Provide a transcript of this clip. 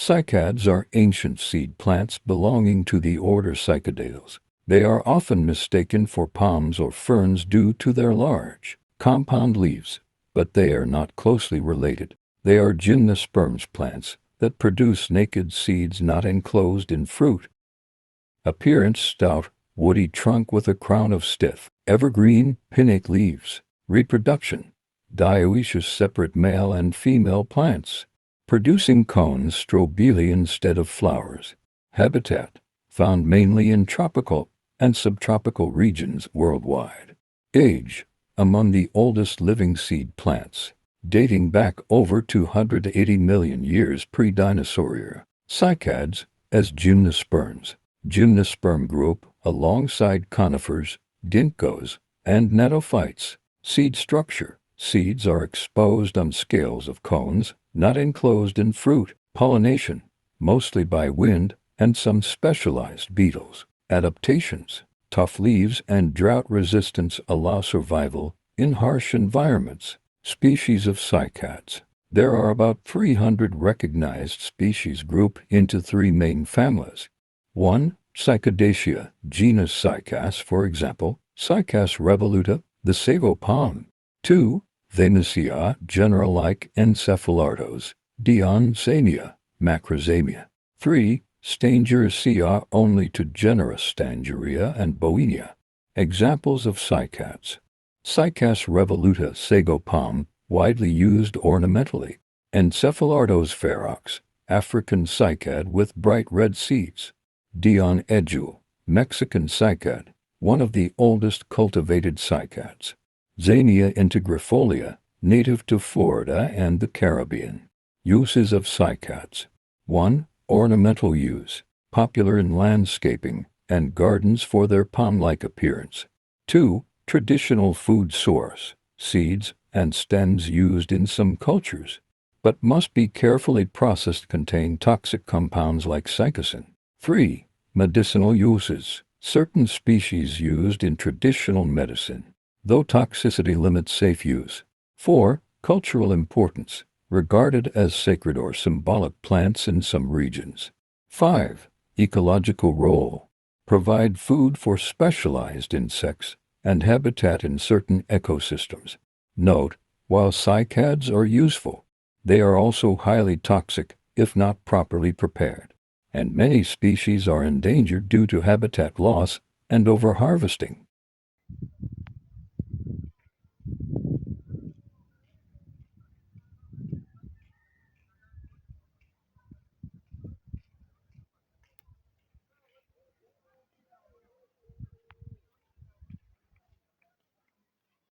Cycads are ancient seed plants belonging to the order Cycadales. They are often mistaken for palms or ferns due to their large, compound leaves, but they are not closely related. They are gymnosperms plants that produce naked seeds not enclosed in fruit. Appearance: stout, woody trunk with a crown of stiff, evergreen, pinnate leaves. Reproduction: dioecious, separate male and female plants, producing cones strobili instead of flowers. Habitat: found mainly in tropical and subtropical regions worldwide. Age: among the oldest living seed plants, dating back over 280 million years pre-dinosaur era. Cycads as gymnosperms. Gymnosperm group alongside conifers, ginkgos, and gnatophytes. Seed structure: seeds are exposed on scales of cones, not enclosed in fruit. Pollination: mostly by wind and some specialized beetles. Adaptations: tough leaves and drought resistance allow survival in harsh environments. Species of cycads: there are about 300 recognized species grouped into three main families. 1. Cycadacea, genus Cycas, for example, Cycas revoluta, the sago palm. 2. Dinosaurs, genera like Encephalartos, Zamia, Macrozamia. 3. Stangeraceae, only to genera Stangeria and Boenia. Examples of cycads: Cycas revoluta, sago palm, widely used ornamentally. Encephalartos ferox, African cycad with bright red seeds. Dion edu, Mexican cycad, one of the oldest cultivated cycads. Zamia integrifolia, native to Florida and the Caribbean. Uses of cycads: 1. Ornamental use, popular in landscaping and gardens for their palm-like appearance. 2. Traditional food source, seeds and stems used in some cultures, but must be carefully processed, contain toxic compounds like cycasin. 3. Medicinal uses, certain species used in traditional medicine, though toxicity limits safe use. 4. Cultural importance, regarded as sacred or symbolic plants in some regions. 5. Ecological role, provide food for specialized insects and habitat in certain ecosystems. Note: while cycads are useful, they are also highly toxic if not properly prepared, and many species are endangered due to habitat loss and overharvesting.